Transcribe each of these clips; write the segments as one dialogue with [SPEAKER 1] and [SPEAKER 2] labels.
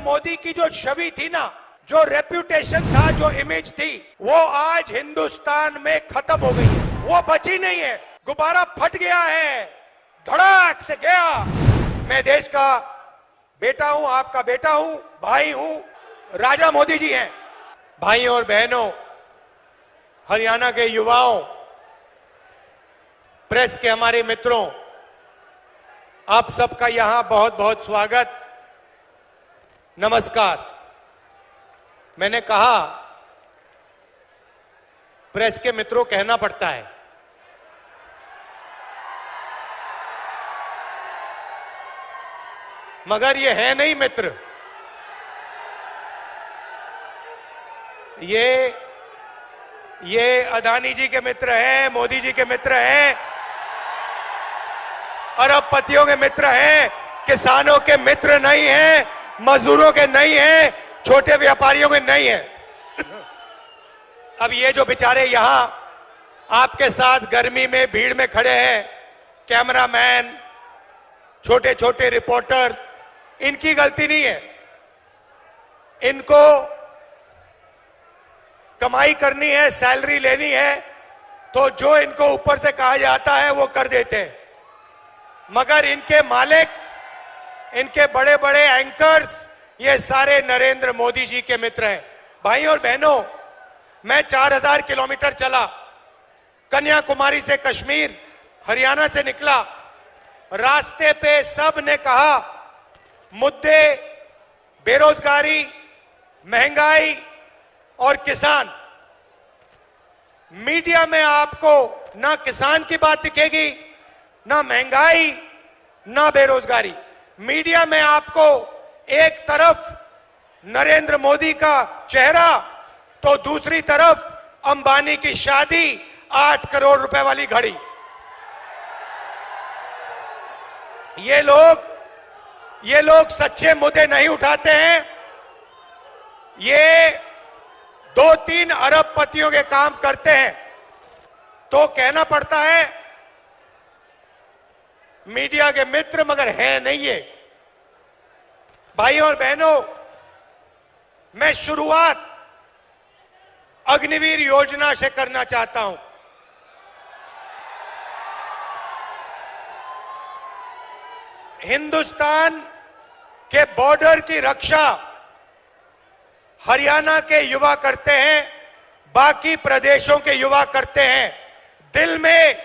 [SPEAKER 1] मोदी की जो छवि थी ना, जो रेप्यूटेशन था, जो इमेज थी, वो आज हिंदुस्तान में खत्म हो गई है। वो बची नहीं है, गुब्बारा फट गया है, धड़ाक से गया। मैं देश का बेटा हूं, आपका बेटा हूं, भाई हूं, राजा मोदी जी हैं। भाइयों और बहनों, हरियाणा के युवाओं, प्रेस के हमारे मित्रों, आप सबका यहां बहुत बहुत स्वागत, नमस्कार। मैंने कहा प्रेस के मित्रों कहना पड़ता है, मगर ये है नहीं मित्र, ये अदानी जी के मित्र हैं, मोदी जी के मित्र हैं, अरबपतियों के मित्र हैं, किसानों के मित्र नहीं हैं, मजदूरों के नहीं हैं, छोटे व्यापारियों के नहीं हैं। अब ये जो बेचारे यहां आपके साथ गर्मी में भीड़ में खड़े हैं, कैमरामैन, छोटे छोटे रिपोर्टर, इनकी गलती नहीं है। इनको कमाई करनी है, सैलरी लेनी है, तो जो इनको ऊपर से कहा जाता है वो कर देते हैं। मगर इनके मालिक, इनके बड़े बड़े एंकर्स, ये सारे नरेंद्र मोदी जी के मित्र हैं। भाइयों और बहनों, मैं 4000 किलोमीटर चला, कन्याकुमारी से कश्मीर, हरियाणा से निकला। रास्ते पे सब ने कहा मुद्दे बेरोजगारी, महंगाई और किसान। मीडिया में आपको ना किसान की बात दिखेगी, ना महंगाई, ना बेरोजगारी। मीडिया में आपको एक तरफ नरेंद्र मोदी का चेहरा, तो दूसरी तरफ अंबानी की शादी, 8 करोड़ रुपए वाली घड़ी। ये लोग सच्चे मुद्दे नहीं उठाते हैं। ये 2-3 अरबपतियों के काम करते हैं, तो कहना पड़ता है मीडिया के मित्र, मगर है नहीं ये। भाइयों और बहनों, मैं शुरुआत अग्निवीर योजना से करना चाहता हूं। हिंदुस्तान के बॉर्डर की रक्षा हरियाणा के युवा करते हैं, बाकी प्रदेशों के युवा करते हैं। दिल में,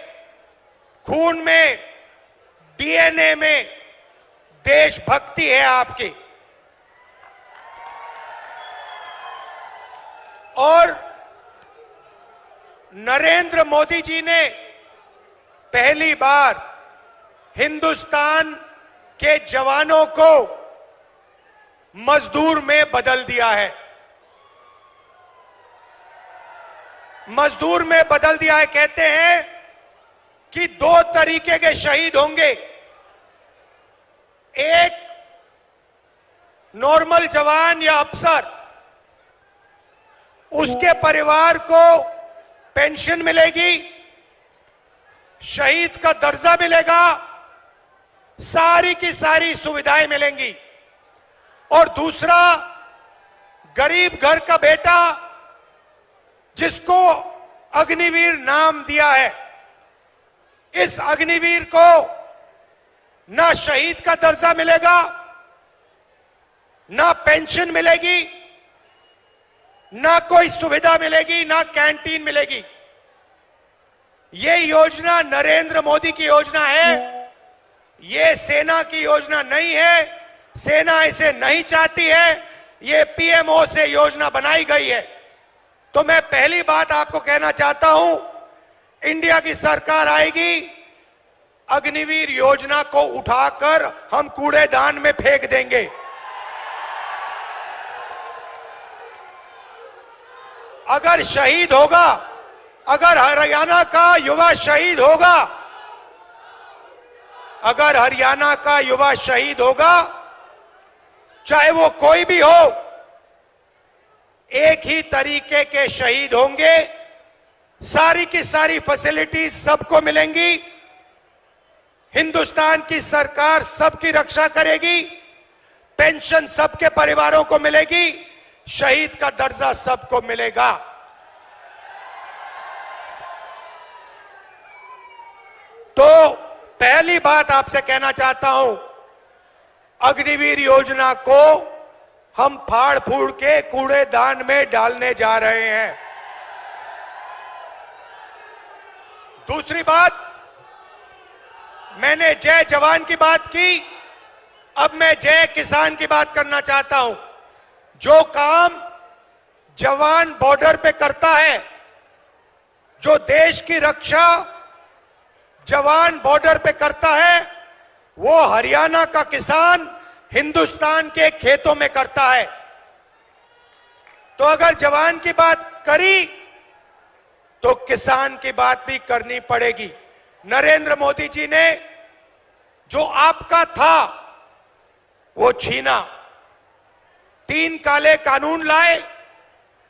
[SPEAKER 1] खून में, डीएनए में देशभक्ति है आपकी। और नरेंद्र मोदी जी ने पहली बार हिंदुस्तान के जवानों को मजदूर में बदल दिया है। मजदूर में बदल दिया है। कहते हैं कि 2 तरीके के शहीद होंगे, एक नॉर्मल जवान या अफसर, उसके परिवार को पेंशन मिलेगी, शहीद का दर्जा मिलेगा, सारी की सारी सुविधाएं मिलेंगी। और दूसरा, गरीब घर का बेटा, जिसको अग्निवीर नाम दिया है, इस अग्निवीर को ना शहीद का दर्जा मिलेगा, ना पेंशन मिलेगी, ना कोई सुविधा मिलेगी, ना कैंटीन मिलेगी। ये योजना नरेंद्र मोदी की योजना है, ये सेना की योजना नहीं है। सेना इसे नहीं चाहती है, ये पीएमओ से योजना बनाई गई है। तो मैं पहली बात आपको कहना चाहता हूं, इंडिया की सरकार आएगी, अग्निवीर योजना को उठाकर हम कूड़ेदान में फेंक देंगे। अगर शहीद होगा, अगर हरियाणा का युवा शहीद होगा, अगर हरियाणा का युवा शहीद होगा, चाहे वो कोई भी हो, एक ही तरीके के शहीद होंगे, सारी की सारी फैसिलिटीज सबको मिलेंगी, हिंदुस्तान की सरकार सबकी रक्षा करेगी, पेंशन सबके परिवारों को मिलेगी, शहीद का दर्जा सबको मिलेगा। तो पहली बात आपसे कहना चाहता हूं, अग्निवीर योजना को हम फाड़ फूड़ के कूड़ेदान में डालने जा रहे हैं। दूसरी बात, मैंने जय जवान की बात की, अब मैं जय किसान की बात करना चाहता हूं। जो काम जवान बॉर्डर पे करता है, जो देश की रक्षा जवान बॉर्डर पे करता है, वो हरियाणा का किसान हिंदुस्तान के खेतों में करता है। तो अगर जवान की बात करी तो किसान की बात भी करनी पड़ेगी। नरेंद्र मोदी जी ने जो आपका था वो छीना, 3 काले कानून लाए,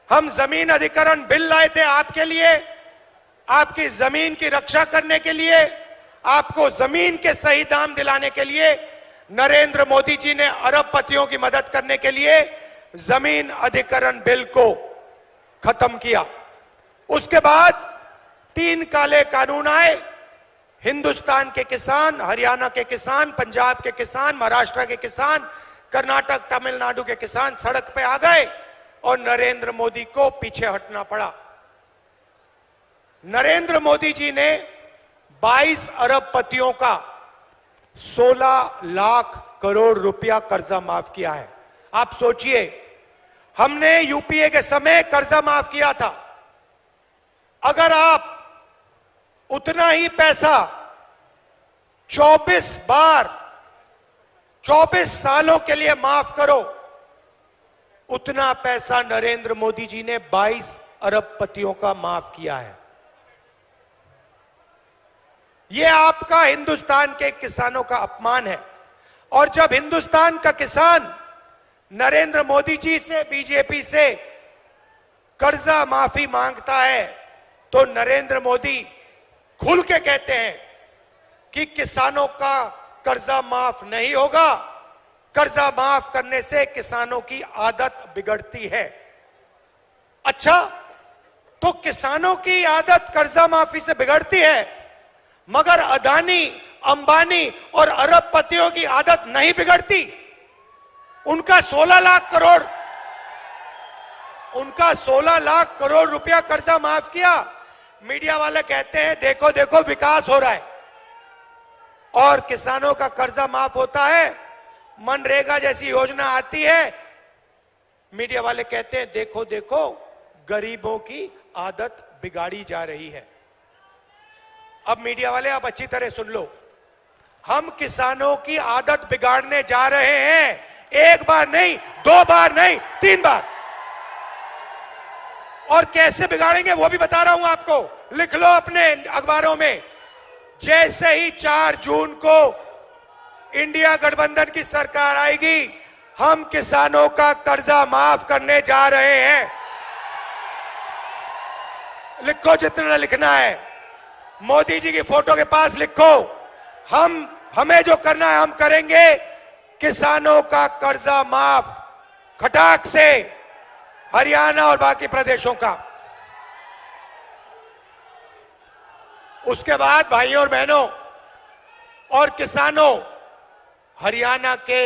[SPEAKER 1] हम जमीन अधिग्रहण बिल लाए थे आपके लिए, आपकी जमीन की रक्षा करने के लिए, आपको जमीन के सही दाम दिलाने के लिए। नरेंद्र मोदी जी ने अरबपतियों की मदद करने के लिए जमीन अधिग्रहण बिल को खत्म किया। उसके बाद 3 काले कानून आए, हिंदुस्तान के किसान, हरियाणा के किसान, पंजाब के किसान, महाराष्ट्र के किसान, कर्नाटक तमिलनाडु के किसान सड़क पे आ गए और नरेंद्र मोदी को पीछे हटना पड़ा। नरेंद्र मोदी जी ने 22 अरबपतियों का 16 लाख करोड़ रुपया कर्जा माफ किया है। आप सोचिए, हमने यूपीए के समय कर्जा माफ किया था। अगर आप उतना ही पैसा 24 बार 24 सालों के लिए माफ करो, उतना पैसा नरेंद्र मोदी जी ने 22 अरबपतियों का माफ किया है। यह आपका हिंदुस्तान के किसानों का अपमान है। और जब हिंदुस्तान का किसान नरेंद्र मोदी जी से, बीजेपी से कर्जा माफी मांगता है, तो नरेंद्र मोदी खुल के कहते हैं कि किसानों का कर्जा माफ नहीं होगा, कर्जा माफ करने से किसानों की आदत बिगड़ती है। अच्छा, तो किसानों की आदत कर्जा माफी से बिगड़ती है, मगर अदानी, अंबानी और अरबपतियों की आदत नहीं बिगड़ती। उनका 16 लाख करोड़ रुपया कर्जा माफ किया। मीडिया वाले कहते हैं देखो देखो विकास हो रहा है, और किसानों का कर्जा माफ होता है। मनरेगा जैसी योजना आती है, मीडिया वाले कहते हैं देखो देखो गरीबों की आदत बिगाड़ी जा रही है। अब मीडिया वाले आप अच्छी तरह सुन लो, हम किसानों की आदत बिगाड़ने जा रहे हैं। 1 बार नहीं, 2 बार नहीं, 3 बार। और कैसे बिगाड़ेंगे वो भी बता रहा हूं आपको, लिख लो अपने अखबारों में। जैसे ही 4 जून को इंडिया गठबंधन की सरकार आएगी, हम किसानों का कर्जा माफ करने जा रहे हैं। लिखो जितना लिखना है, मोदी जी की फोटो के पास लिखो। हमें जो करना है हम करेंगे। किसानों का कर्जा माफ खटाक से, हरियाणा और बाकी प्रदेशों का। उसके बाद भाइयों और बहनों और किसानों, हरियाणा के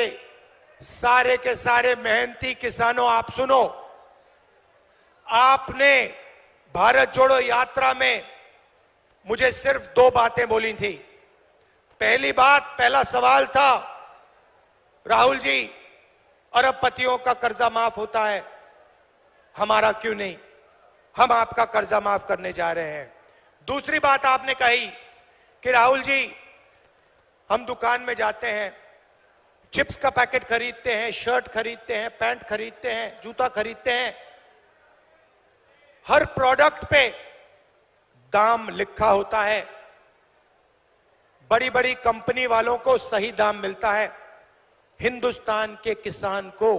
[SPEAKER 1] सारे मेहनती किसानों, आप सुनो। आपने भारत जोड़ो यात्रा में मुझे सिर्फ 2 बातें बोली थी। पहली बात, पहला सवाल था, राहुल जी अरबपतियों का कर्जा माफ होता है, हमारा क्यों नहीं? हम आपका कर्जा माफ करने जा रहे हैं। दूसरी बात आपने कही कि राहुल जी हम दुकान में जाते हैं, चिप्स का पैकेट खरीदते हैं, शर्ट खरीदते हैं, पैंट खरीदते हैं, जूता खरीदते हैं, हर प्रोडक्ट पे दाम लिखा होता है। बड़ी बड़ी कंपनी वालों को सही दाम मिलता है, हिंदुस्तान के किसान को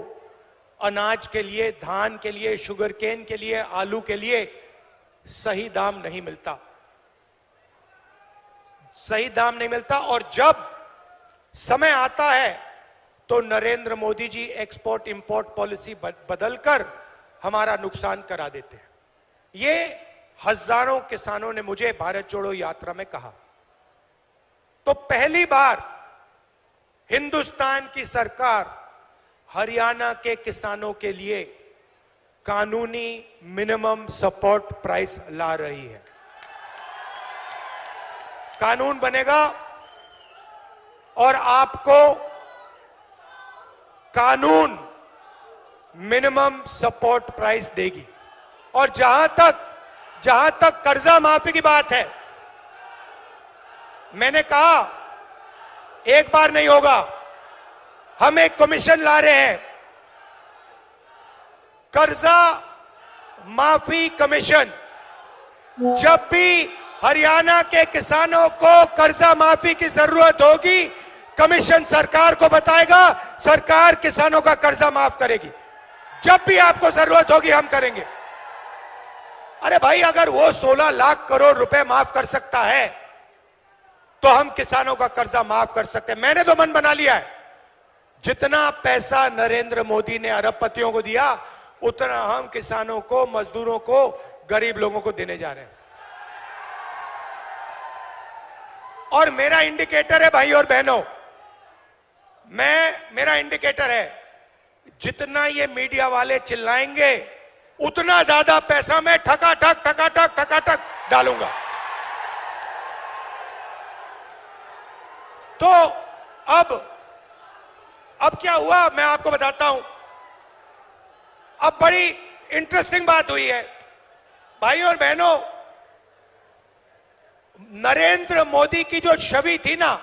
[SPEAKER 1] अनाज के लिए, धान के लिए, शुगर केन के लिए, आलू के लिए सही दाम नहीं मिलता, सही दाम नहीं मिलता। और जब समय आता है तो Narendra Modi ji export import policy बदलकर हमारा नुकसान करा देते हैं। ये हजारों किसानों ने मुझे भारत जोड़ो यात्रा में कहा। तो पहली बार हिंदुस्तान की सरकार हरियाणा के किसानों के लिए कानूनी मिनिमम सपोर्ट प्राइस ला रही है। कानून बनेगा और आपको कानून मिनिमम सपोर्ट प्राइस देगी। और जहां तक कर्जा माफी की बात है, मैंने कहा एक बार नहीं होगा, हम एक कमीशन ला रहे हैं, कर्जा माफी कमीशन। जब भी हरियाणा के किसानों को कर्जा माफी की जरूरत होगी, कमीशन सरकार को बताएगा, सरकार किसानों का कर्जा माफ करेगी। जब भी आपको जरूरत होगी हम करेंगे। अरे भाई, अगर वो 16 लाख करोड़ रुपए माफ कर सकता है तो हम किसानों का कर्जा माफ कर सकते हैं। मैंने तो मन बना लिया है, जितना पैसा नरेंद्र मोदी ने अरबपतियों को दिया उतना हम किसानों को, मजदूरों को, गरीब लोगों को देने जा रहे हैं। और मेरा इंडिकेटर है भाई और बहनों, मेरा इंडिकेटर है, जितना ये मीडिया वाले चिल्लाएंगे उतना ज्यादा पैसा मैं ठकाठक डालूंगा। तो अब क्या हुआ मैं आपको बताता हूं। अब बड़ी इंटरेस्टिंग बात हुई है भाई और बहनों। नरेंद्र मोदी की जो छवि थी ना,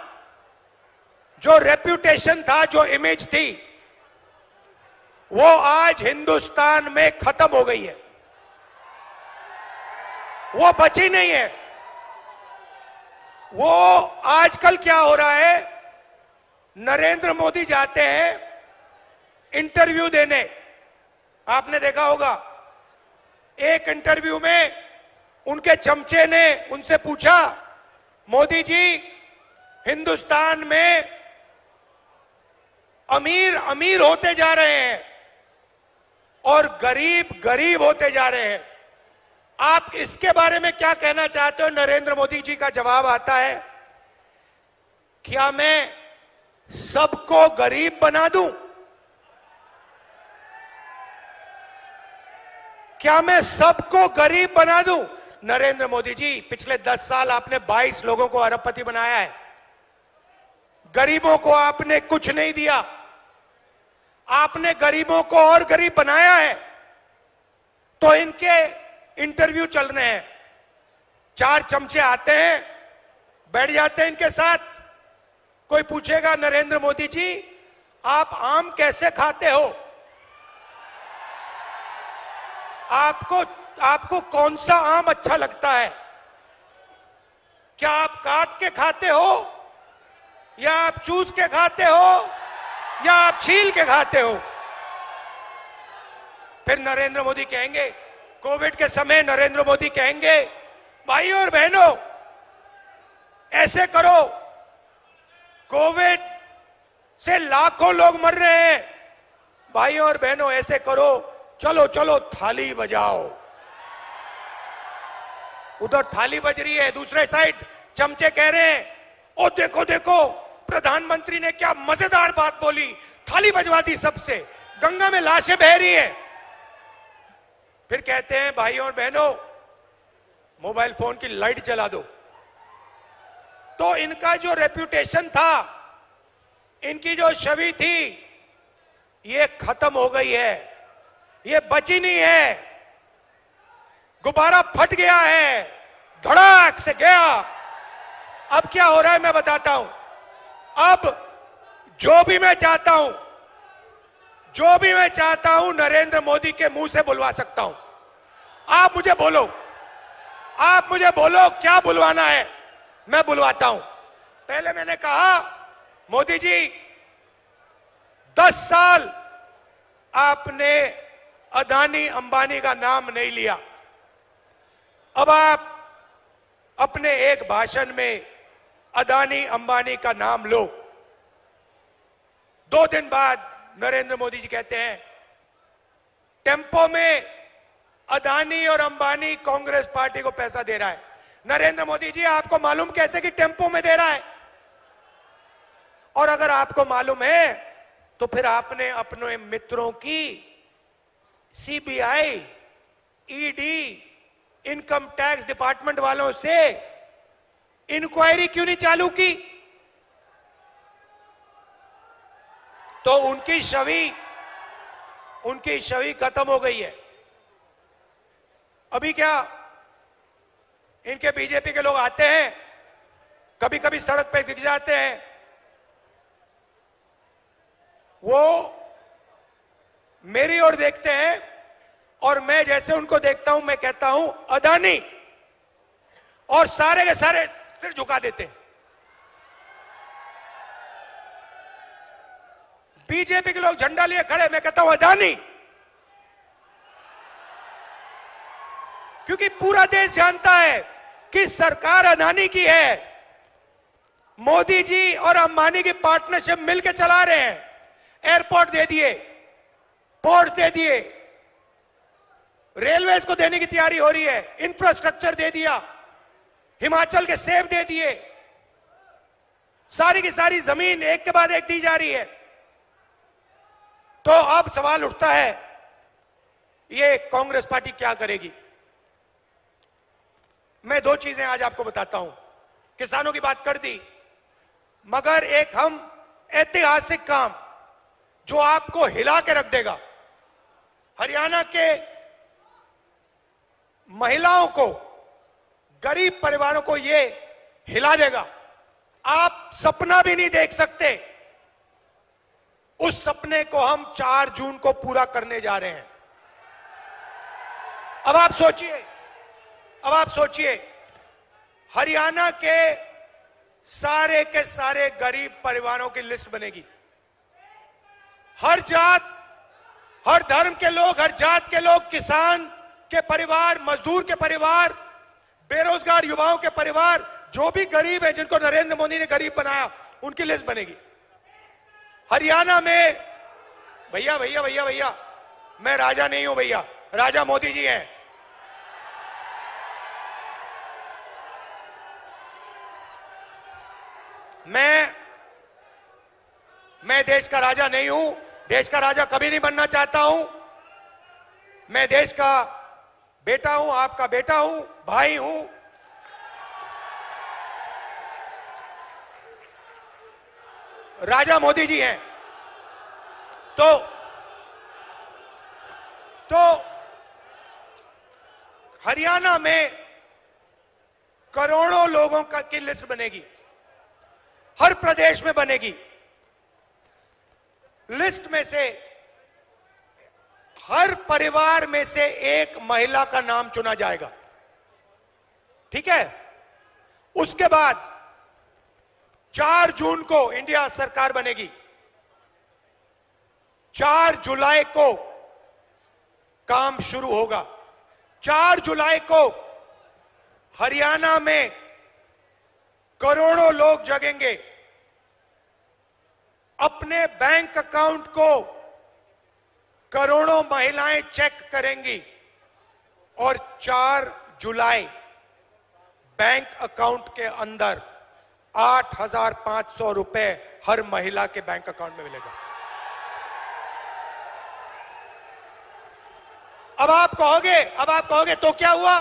[SPEAKER 1] जो रेप्यूटेशन था, जो इमेज थी, वो आज हिंदुस्तान में खत्म हो गई है। वो बची नहीं है। वो आजकल क्या हो रहा है, नरेंद्र मोदी जाते हैं इंटरव्यू देने। आपने देखा होगा, एक इंटरव्यू में उनके चमचे ने उनसे पूछा, मोदी जी हिंदुस्तान में अमीर अमीर होते जा रहे हैं और गरीब गरीब होते जा रहे हैं, आप इसके बारे में क्या कहना चाहते हो? नरेंद्र मोदी जी का जवाब आता है, क्या मैं सबको गरीब बना दूं? क्या मैं सबको गरीब बना दूं? नरेंद्र मोदी जी, पिछले 10 साल आपने 22 लोगों को अरबपति बनाया है। गरीबों को आपने कुछ नहीं दिया। आपने गरीबों को और गरीब बनाया है। तो इनके इंटरव्यू चल रहे हैं, 4 चमचे आते हैं, बैठ जाते हैं इनके साथ। कोई पूछेगा, नरेंद्र मोदी जी आप आम कैसे खाते हो? आपको कौन सा आम अच्छा लगता है? क्या आप काट के खाते हो, या आप चूस के खाते हो, या आप छील के खाते हो? फिर नरेंद्र मोदी कहेंगे, कोविड के समय नरेंद्र मोदी कहेंगे, भाई और बहनों ऐसे करो, कोविड से लाखों लोग मर रहे हैं, भाई और बहनों ऐसे करो, चलो चलो थाली बजाओ। उधर थाली बज रही है, दूसरे साइड चमचे कह रहे हैं, ओ देखो देखो प्रधानमंत्री ने क्या मजेदार बात बोली, थाली बजवा दी सबसे, गंगा में लाशें बह रही है। फिर कहते हैं, भाई और बहनों मोबाइल फोन की लाइट जला दो। तो इनका जो रेप्यूटेशन था, इनकी जो छवि थी, ये खत्म हो गई है, ये बची नहीं है। गुब्बारा फट गया है, धड़ाक से गया। अब क्या हो रहा है मैं बताता हूं। अब जो भी मैं चाहता हूं नरेंद्र मोदी के मुंह से बुलवा सकता हूं। आप मुझे बोलो क्या बुलवाना है, मैं बुलवाता हूं। पहले मैंने कहा, मोदी जी 10 साल आपने अदानी अंबानी का नाम नहीं लिया, अब आप अपने एक भाषण में अदानी अंबानी का नाम लो। 2 दिन बाद नरेंद्र मोदी जी कहते हैं टेम्पो में अदानी और अंबानी कांग्रेस पार्टी को पैसा दे रहा है। नरेंद्र मोदी जी, आपको मालूम कैसे कि टेम्पो में दे रहा है? और अगर आपको मालूम है तो फिर आपने अपने मित्रों की CBI, ED, income tax department वालों से इंक्वायरी क्यों नहीं चालू की? तो उनकी छवि खत्म हो गई है। अभी क्या इनके बीजेपी के लोग आते हैं, कभी कभी सड़क पे दिख जाते हैं, वो मेरी ओर देखते हैं और मैं जैसे उनको देखता हूं मैं कहता हूं अदानी, और सारे के सारे सिर झुका देते हैं। बीजेपी के लोग झंडा लिए खड़े, मैं कहता हूं अदानी, क्योंकि पूरा देश जानता है कि सरकार अदानी की है। मोदी जी और अंबानी की पार्टनरशिप मिलकर चला रहे हैं। एयरपोर्ट दे दिए, पोर्ट दे दिए, रेलवेज को देने की तैयारी हो रही है, इंफ्रास्ट्रक्चर दे दिया, हिमाचल के सेब दे दिए, सारी की सारी जमीन एक के बाद एक दी जा रही है। तो अब सवाल उठता है ये कांग्रेस पार्टी क्या करेगी? मैं 2 चीजें आज आपको बताता हूं। किसानों की बात कर दी, मगर एक हम ऐतिहासिक काम जो आपको हिला के रख देगा, हरियाणा के महिलाओं को, गरीब परिवारों को ये हिला देगा। आप सपना भी नहीं देख सकते, उस सपने को हम 4 जून को पूरा करने जा रहे हैं। अब आप सोचिए, हरियाणा के सारे गरीब परिवारों की लिस्ट बनेगी। हर जात, हर धर्म के लोग, हर जात के लोग, किसान के परिवार, मजदूर के परिवार, बेरोजगार युवाओं के परिवार, जो भी गरीब है, जिनको नरेंद्र मोदी ने गरीब बनाया, उनकी लिस्ट बनेगी हरियाणा में। भैया, मैं राजा नहीं हूं भैया, राजा मोदी जी हैं। मैं देश का राजा नहीं हूं, देश का राजा कभी नहीं बनना चाहता हूं। मैं देश का बेटा हूं, आपका बेटा हूं, भाई हूं। राजा मोदी जी हैं। तो हरियाणा में करोड़ों लोगों की लिस्ट बनेगी, हर प्रदेश में बनेगी। लिस्ट में से हर परिवार में से एक महिला का नाम चुना जाएगा, ठीक है? उसके बाद 4 जून को इंडिया सरकार बनेगी। 4 जुलाई को काम शुरू होगा। 4 जुलाई को हरियाणा में करोड़ों लोग जगेंगे, अपने बैंक अकाउंट को करोड़ों महिलाएं चेक करेंगी और 4 जुलाई बैंक अकाउंट के अंदर 8,500 रुपए हर महिला के बैंक अकाउंट में मिलेगा। अब आप कहोगे तो क्या हुआ?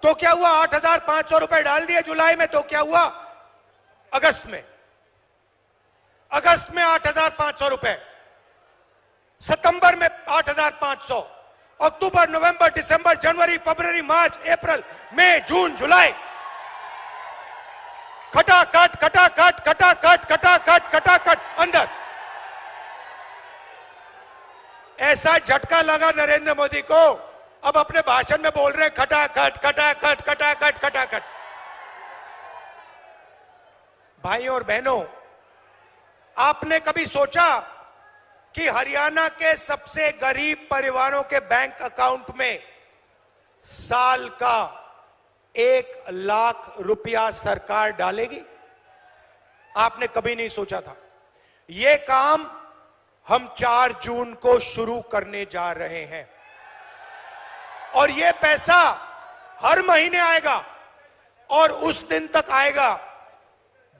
[SPEAKER 1] 8,500 रुपए डाल दिए जुलाई में, तो क्या हुआ? अगस्त में 8,500 रुपए, सितंबर में 8,500, अक्टूबर, नवंबर, दिसंबर, जनवरी, फरवरी, मार्च, अप्रैल, मई, जून, जुलाई, खटाखट अंदर। ऐसा झटका लगा नरेंद्र मोदी को, अब अपने भाषण में बोल रहे हैं खटाखट। भाइयों और बहनों, आपने कभी सोचा कि हरियाणा के सबसे गरीब परिवारों के बैंक अकाउंट में साल का 1 लाख रुपया सरकार डालेगी? आपने कभी नहीं सोचा था। ये काम हम 4 जून को शुरू करने जा रहे हैं और ये पैसा हर महीने आएगा और उस दिन तक आएगा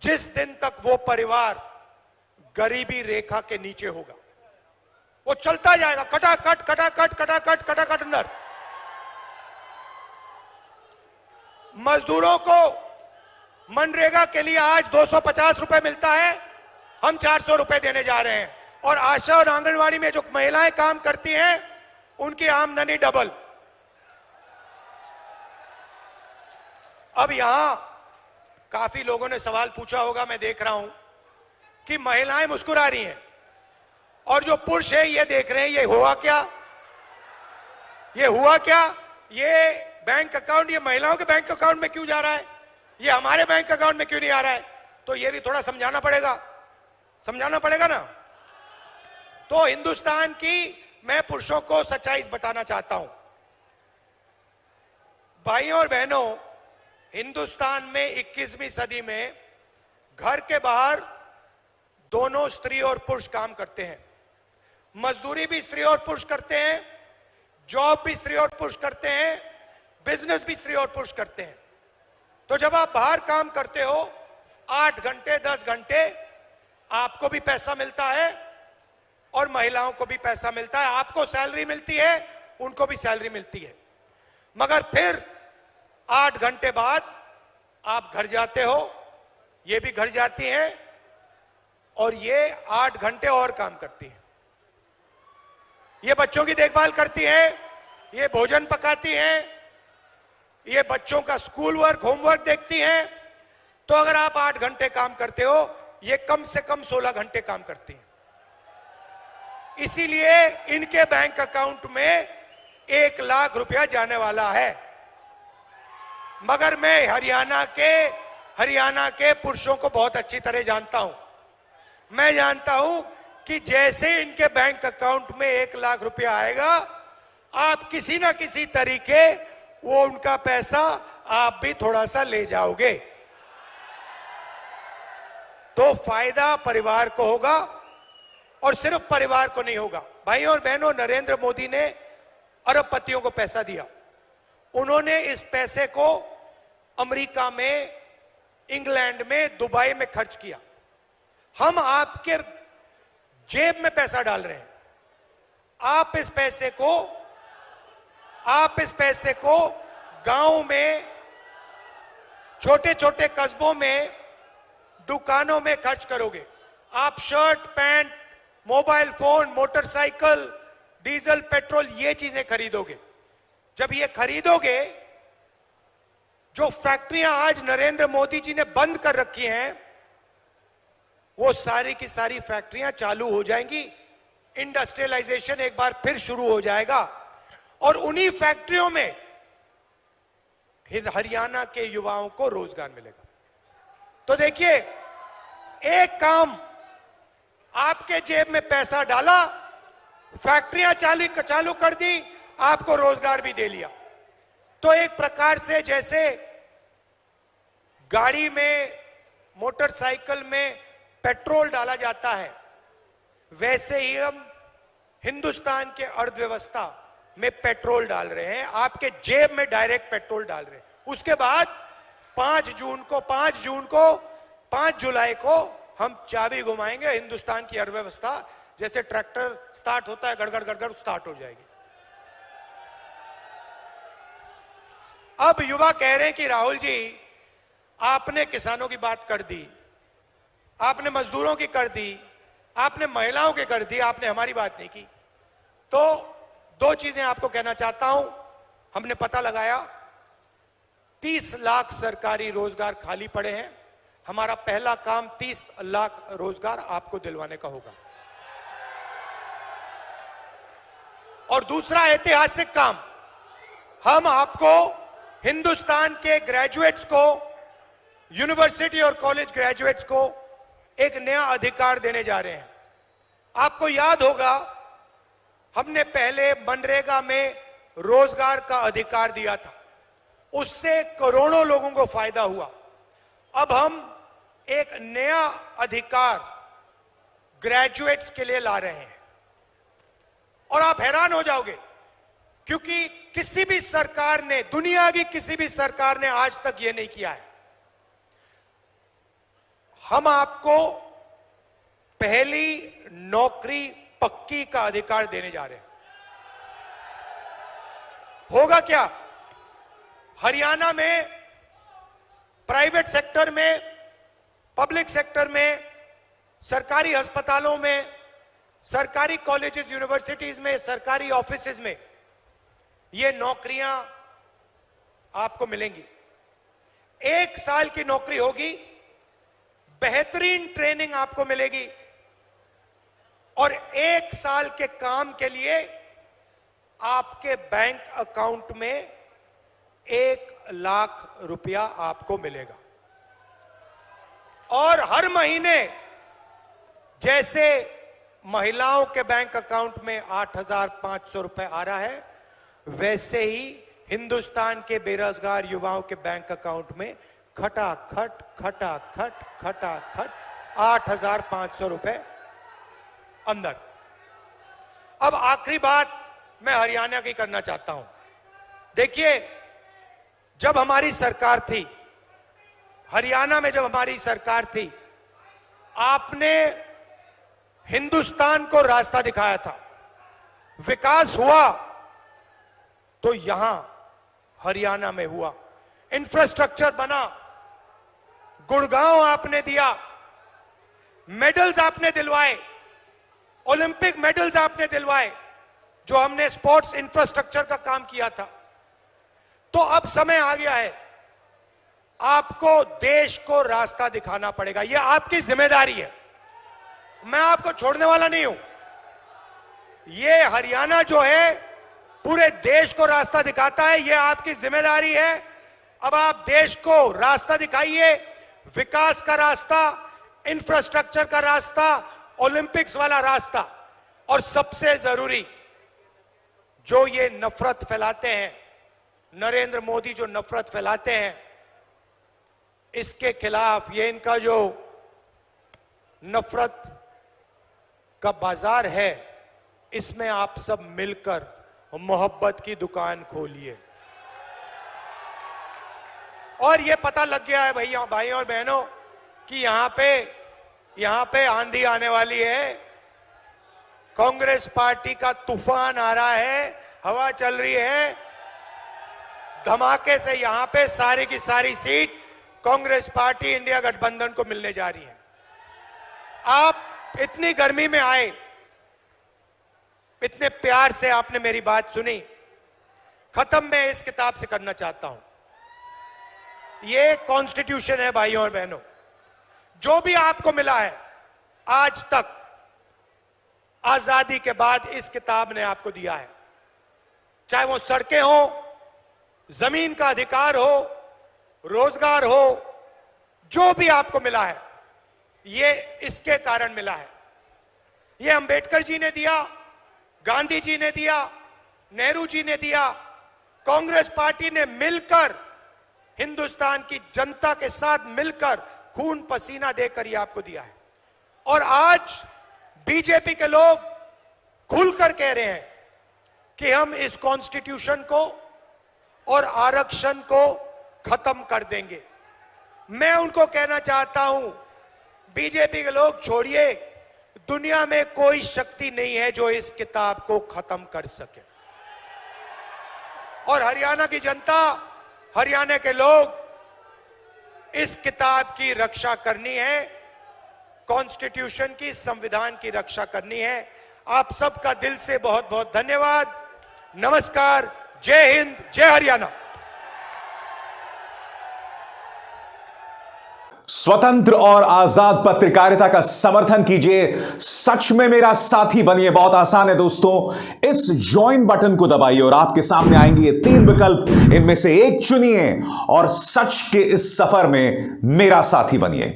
[SPEAKER 1] जिस दिन तक वो परिवार गरीबी रेखा के नीचे होगा। वो चलता जाएगा कटाकट कटाकट कटाकट कटाकट अंदर। मजदूरों को मनरेगा के लिए आज 250 रुपए मिलता है, हम 400 रुपए देने जा रहे हैं। और आशा और आंगनवाड़ी में जो महिलाएं काम करती हैं उनकी आमदनी डबल। अब यहां काफी लोगों ने सवाल पूछा होगा, मैं देख रहा हूं कि महिलाएं मुस्कुरा रही हैं और जो पुरुष है ये देख रहे हैं ये हुआ क्या, ये हुआ क्या, ये बैंक अकाउंट ये महिलाओं के बैंक अकाउंट में क्यों जा रहा है, ये हमारे बैंक अकाउंट में क्यों नहीं आ रहा है। तो ये भी थोड़ा समझाना पड़ेगा ना। तो हिंदुस्तान की मैं पुरुषों को सच्चाई बताना चाहता हूं। भाइयों और बहनों, हिंदुस्तान में 21वीं सदी में घर के बाहर दोनों स्त्री और पुरुष काम करते हैं। मजदूरी भी स्त्री और पुरुष करते हैं, जॉब भी स्त्री और पुरुष करते हैं, बिजनेस भी स्त्री और पुरुष करते हैं। तो जब आप बाहर काम करते हो 8 घंटे 10 घंटे, आपको भी पैसा मिलता है और महिलाओं को भी पैसा मिलता है। आपको सैलरी मिलती है, उनको भी सैलरी मिलती है। मगर फिर 8 घंटे बाद आप घर जाते हो, ये भी घर जाती हैं और ये 8 घंटे और काम करती हैं। ये बच्चों की देखभाल करती हैं, ये भोजन पकाती हैं, ये बच्चों का स्कूल वर्क होमवर्क देखती हैं। तो अगर आप 8 घंटे काम करते हो, ये कम से कम 16 घंटे काम करती हैं। इसीलिए इनके बैंक अकाउंट में 1 लाख रुपया जाने वाला है। मगर मैं हरियाणा के पुरुषों को बहुत अच्छी तरह जानता हूं। मैं जानता हूं कि जैसे इनके बैंक अकाउंट में 1 लाख रुपया आएगा, आप किसी ना किसी तरीके वो उनका पैसा आप भी थोड़ा सा ले जाओगे, तो फायदा परिवार को होगा और सिर्फ परिवार को नहीं होगा। भाइयों और बहनों, नरेंद्र मोदी ने अरबपतियों को पैसा दिया। उन्होंने इस पैसे को अमेरिका में, इंग्लैंड में, दुबई में खर्च किया। हम आपके जेब में पैसा डाल रहे हैं। आप इस पैसे को गांव में, छोटे छोटे कस्बों में, दुकानों में खर्च करोगे। आप shirt, pant, mobile phone, motorcycle, diesel, petrol, ये चीजें खरीदोगे। जब ये खरीदोगे, जो फैक्ट्रियां आज नरेंद्र मोदी जी ने बंद कर रखी हैं, वो सारी की सारी फैक्ट्रियां चालू हो जाएंगी। इंडस्ट्रियलाइजेशन एक बार फिर शुरू हो जाएगा और उन्हीं फैक्ट्रियों में हरियाणा के युवाओं को रोजगार मिलेगा। तो देखिए, एक काम, आपके जेब में पैसा डाला, फैक्ट्रियां चालू कर दी, आपको रोजगार भी दे लिया। तो एक प्रकार से जैसे गाड़ी में, मोटरसाइकिल में पेट्रोल डाला जाता है, वैसे ही हम हिंदुस्तान के अर्थव्यवस्था में पेट्रोल डाल रहे हैं। आपके जेब में डायरेक्ट पेट्रोल डाल रहे हैं। उसके बाद 5 जुलाई को हम चाबी घुमाएंगे, हिंदुस्तान की अर्थव्यवस्था जैसे ट्रैक्टर स्टार्ट होता है, गड़गड़ गड़गड़ स्टार्ट हो जाएगी। अब युवा कह रहे हैं कि राहुल जी, आपने किसानों की बात कर दी, आपने मजदूरों की कर दी, आपने महिलाओं की कर दी, आपने हमारी बात नहीं की। तो 2 चीजें आपको कहना चाहता हूं। हमने पता लगाया 30 लाख सरकारी रोजगार खाली पड़े हैं। हमारा पहला काम 30 लाख रोजगार आपको दिलवाने का होगा। और दूसरा ऐतिहासिक काम, हम आपको हिंदुस्तान के ग्रेजुएट्स को, यूनिवर्सिटी और कॉलेज ग्रेजुएट्स को एक नया अधिकार देने जा रहे हैं। आपको याद होगा, हमने पहले मनरेगा में रोजगार का अधिकार दिया था, उससे करोड़ों लोगों को फायदा हुआ। अब हम एक नया अधिकार ग्रेजुएट्स के लिए ला रहे हैं। और आप हैरान हो जाओगे, क्योंकि किसी भी सरकार ने, दुनिया की किसी भी सरकार ने आज तक यह नहीं किया है। हम आपको पहली नौकरी पक्की का अधिकार देने जा रहे हैं। होगा क्या? हरियाणा में प्राइवेट सेक्टर में, पब्लिक सेक्टर में, सरकारी अस्पतालों में, सरकारी कॉलेजेस, यूनिवर्सिटीज में, सरकारी ऑफिसेज में ये नौकरियां आपको मिलेंगी। 1 साल की नौकरी होगी, बेहतरीन ट्रेनिंग आपको मिलेगी और 1 साल के काम के लिए आपके बैंक अकाउंट में 1 लाख रुपया आपको मिलेगा। और हर महीने जैसे महिलाओं के बैंक अकाउंट में 8,500 रुपए आ रहा है, वैसे ही हिंदुस्तान के बेरोजगार युवाओं के बैंक अकाउंट में खटाखट खटाखट खटाखट 8,500 रुपए अंदर। अब आखिरी बात मैं हरियाणा की करना चाहता हूं। देखिए, जब हमारी सरकार थी, हरियाणा में जब हमारी सरकार थी, आपने हिंदुस्तान को रास्ता दिखाया था। विकास हुआ तो यहां हरियाणा में हुआ, इंफ्रास्ट्रक्चर बना, गुड़गांव आपने दिया, मेडल्स आपने दिलवाए, ओलंपिक मेडल्स आपने दिलवाए, जो हमने स्पोर्ट्स इंफ्रास्ट्रक्चर का काम किया था। तो अब समय आ गया है, आपको देश को रास्ता दिखाना पड़ेगा। यह आपकी जिम्मेदारी है, मैं आपको छोड़ने वाला नहीं हूं। यह हरियाणा जो है पूरे देश को रास्ता दिखाता है, यह आपकी जिम्मेदारी है। अब आप देश को रास्ता दिखाइए, विकास का रास्ता, इंफ्रास्ट्रक्चर का रास्ता, ओलंपिक्स वाला रास्ता। और सबसे जरूरी, जो ये नफरत फैलाते हैं, नरेंद्र मोदी जो नफरत फैलाते हैं, इसके खिलाफ, ये इनका जो नफरत का बाजार है, इसमें आप सब मिलकर मोहब्बत की दुकान खोलिए। और ये पता लग गया है भैया, भाई और बहनों, कि यहां पे आंधी आने वाली है, कांग्रेस पार्टी का तूफान आ रहा है, हवा चल रही है, धमाके से यहां पे सारी की सारी सीट कांग्रेस पार्टी इंडिया गठबंधन को मिलने जा रही है। आप इतनी गर्मी में आए, इतने प्यार से आपने मेरी बात सुनी। खत्म मैं इस किताब से करना चाहता हूं। ये कॉन्स्टिट्यूशन है भाइयों और बहनों, जो भी आपको मिला है आज तक, आजादी के बाद इस किताब ने आपको दिया है। चाहे वो सड़कें हो, जमीन का अधिकार हो, रोजगार हो, जो भी आपको मिला है, ये इसके कारण मिला है। ये अंबेडकर जी ने दिया, गांधी जी ने दिया, नेहरू जी ने दिया, कांग्रेस पार्टी ने मिलकर, हिंदुस्तान की जनता के साथ मिलकर खून पसीना देकर ये आपको दिया है। और आज बीजेपी के लोग खुलकर कह रहे हैं कि हम इस कॉन्स्टिट्यूशन को और आरक्षण को खत्म कर देंगे। मैं उनको कहना चाहता हूं, बीजेपी के लोग छोड़िए, दुनिया में कोई शक्ति नहीं है जो इस किताब को खत्म कर सके। और हरियाणा की जनता, हरियाणा के लोग, इस किताब की रक्षा करनी है, कॉन्स्टिट्यूशन की, संविधान की रक्षा करनी है। आप सबका दिल से बहुत बहुत धन्यवाद। नमस्कार, जय हिंद, जय हरियाणा।
[SPEAKER 2] स्वतंत्र और आजाद पत्रकारिता का समर्थन कीजिए, सच में मेरा साथी बनिए। बहुत आसान है दोस्तों, इस ज्वाइन बटन को दबाइए और आपके सामने आएंगे ये 3 विकल्प, इनमें से एक चुनिए और सच के इस सफर में मेरा साथी बनिए।